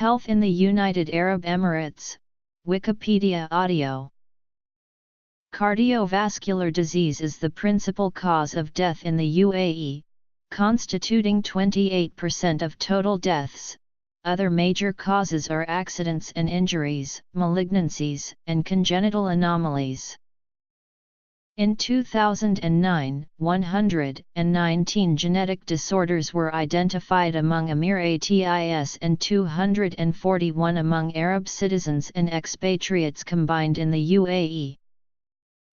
Health in the United Arab Emirates, Wikipedia audio. Cardiovascular disease is the principal cause of death in the UAE, constituting 28% of total deaths. Other major causes are accidents and injuries, malignancies, and congenital anomalies. In 2009, 119 genetic disorders were identified among Emirates and 241 among Arab citizens and expatriates combined in the UAE.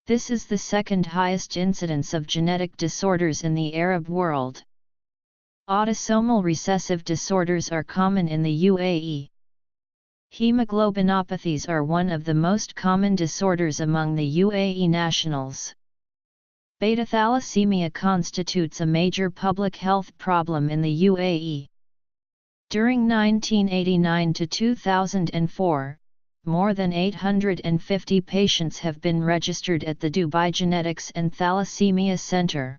This is the second highest incidence of genetic disorders in the Arab world. Autosomal recessive disorders are common in the UAE. Hemoglobinopathies are one of the most common disorders among the UAE nationals. Beta thalassemia constitutes a major public health problem in the UAE. During 1989 to 2004, more than 850 patients have been registered at the Dubai Genetics and Thalassemia Center.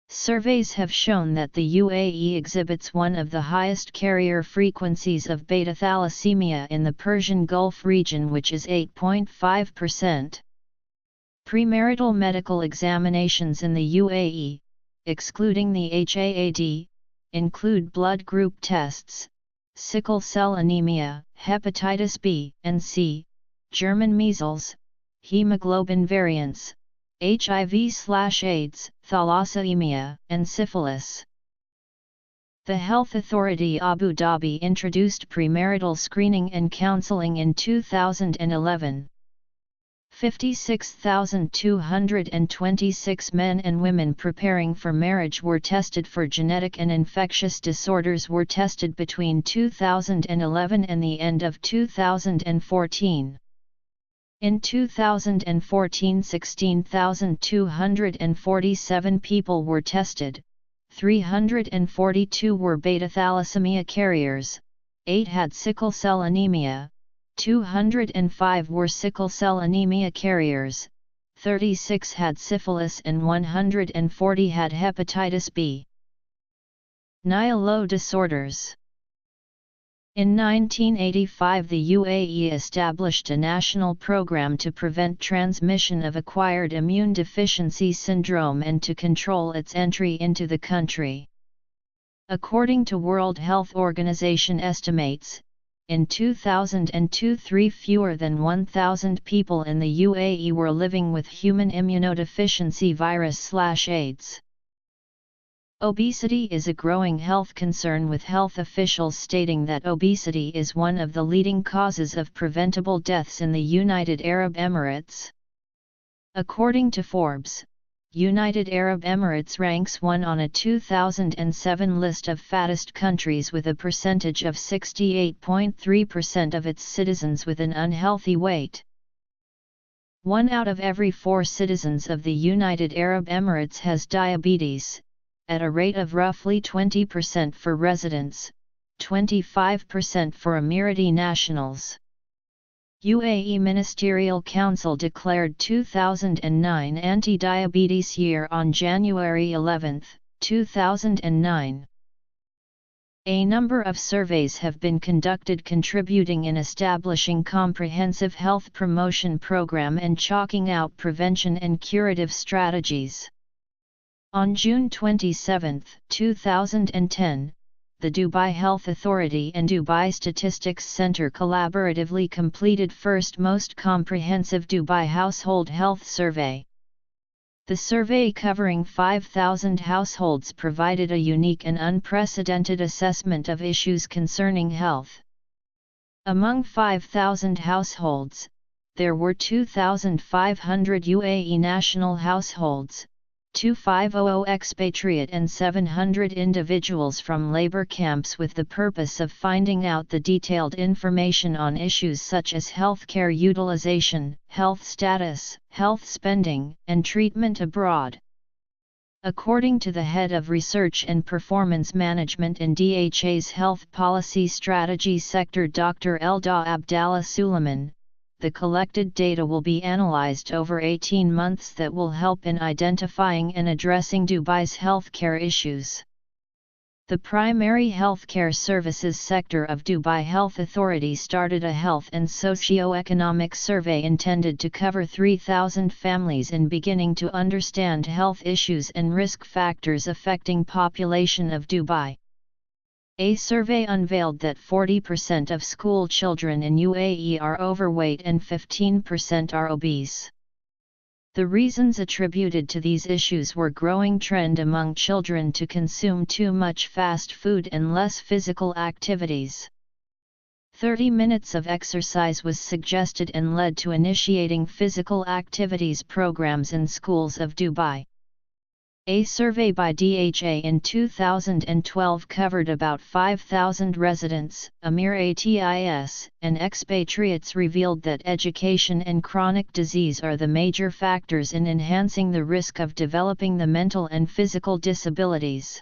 Surveys have shown that the UAE exhibits one of the highest carrier frequencies of beta thalassemia in the Persian Gulf region, which is 8.5%. Premarital medical examinations in the UAE, excluding the HAAD, include blood group tests, sickle cell anemia, hepatitis B and C, German measles, hemoglobin variants, HIV/AIDS, thalassemia, and syphilis. The Health Authority Abu Dhabi introduced premarital screening and counseling in 2011. 56,226 men and women preparing for marriage were tested for genetic and infectious disorders were tested between 2011 and the end of 2014. In 2014, 16,247 people were tested, 342 were beta thalassemia carriers, 8 had sickle cell anemia, 205 were sickle cell anemia carriers, 36 had syphilis and 140 had hepatitis B. Nihilo disorders. In 1985, the UAE established a national program to prevent transmission of acquired immune deficiency syndrome and to control its entry into the country. According to World Health Organization estimates, in 2002, fewer than 1,000 people in the UAE were living with human immunodeficiency virus/AIDS. Obesity is a growing health concern, with health officials stating that obesity is one of the leading causes of preventable deaths in the United Arab Emirates. According to Forbes, United Arab Emirates ranks 1 on a 2007 list of fattest countries with a percentage of 68.3% of its citizens with an unhealthy weight. 1 out of every 4 citizens of the United Arab Emirates has diabetes, at a rate of roughly 20% for residents, 25% for Emirati nationals. UAE Ministerial Council declared 2009 Anti-Diabetes Year on January 11, 2009. A number of surveys have been conducted contributing in establishing comprehensive health promotion program and chalking out prevention and curative strategies. On June 27, 2010, the Dubai Health Authority and Dubai Statistics Center collaboratively completed first most comprehensive Dubai Household Health Survey. The survey, covering 5,000 households, provided a unique and unprecedented assessment of issues concerning health. Among 5,000 households, there were 2,500 UAE national households, 2,500 expatriate and 700 individuals from labor camps, with the purpose of finding out the detailed information on issues such as healthcare utilization, health status, health spending, and treatment abroad. According to the head of Research and Performance Management in DHA's Health Policy Strategy Sector, Dr. Elda Abdallah Suleiman, the collected data will be analyzed over 18 months that will help in identifying and addressing Dubai's healthcare issues. The primary healthcare services sector of Dubai Health Authority started a health and socio-economic survey intended to cover 3,000 families in beginning to understand health issues and risk factors affecting population of Dubai. A survey unveiled that 40% of school children in UAE are overweight and 15% are obese. The reasons attributed to these issues were growing trend among children to consume too much fast food and less physical activities. 30 minutes of exercise was suggested and led to initiating physical activities programs in schools of Dubai. A survey by DHA in 2012 covered about 5,000 residents, Emirates, and expatriates revealed that education and chronic disease are the major factors in enhancing the risk of developing the mental and physical disabilities.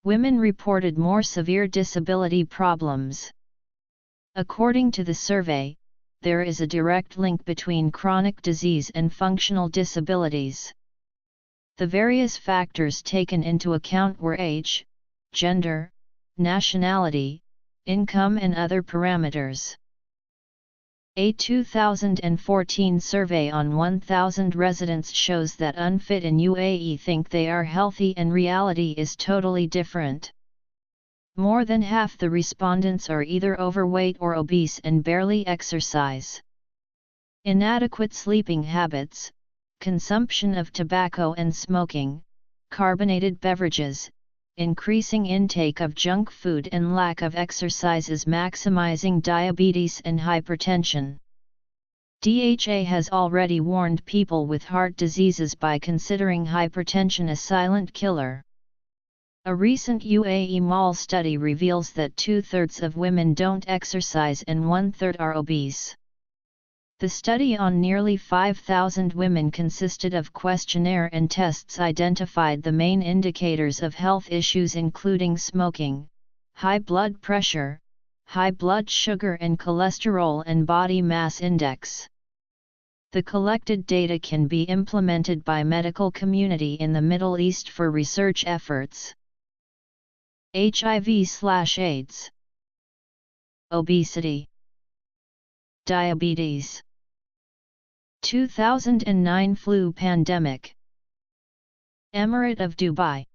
Women reported more severe disability problems. According to the survey, there is a direct link between chronic disease and functional disabilities. The various factors taken into account were age, gender, nationality, income and other parameters. A 2014 survey on 1,000 residents shows that unfit in UAE think they are healthy and reality is totally different. More than half the respondents are either overweight or obese and barely exercise. Inadequate sleeping habits, consumption of tobacco and smoking, carbonated beverages, increasing intake of junk food and lack of exercise is maximizing diabetes and hypertension. DHA has already warned people with heart diseases by considering hypertension a silent killer. A recent UAE Mall study reveals that 2/3 of women don't exercise and 1/3 are obese. The study on nearly 5,000 women consisted of questionnaire and tests identified the main indicators of health issues including smoking, high blood pressure, high blood sugar and cholesterol and body mass index. The collected data can be implemented by medical community in the Middle East for research efforts. HIV/AIDS, obesity, diabetes, 2009 flu pandemic. Emirate of Dubai.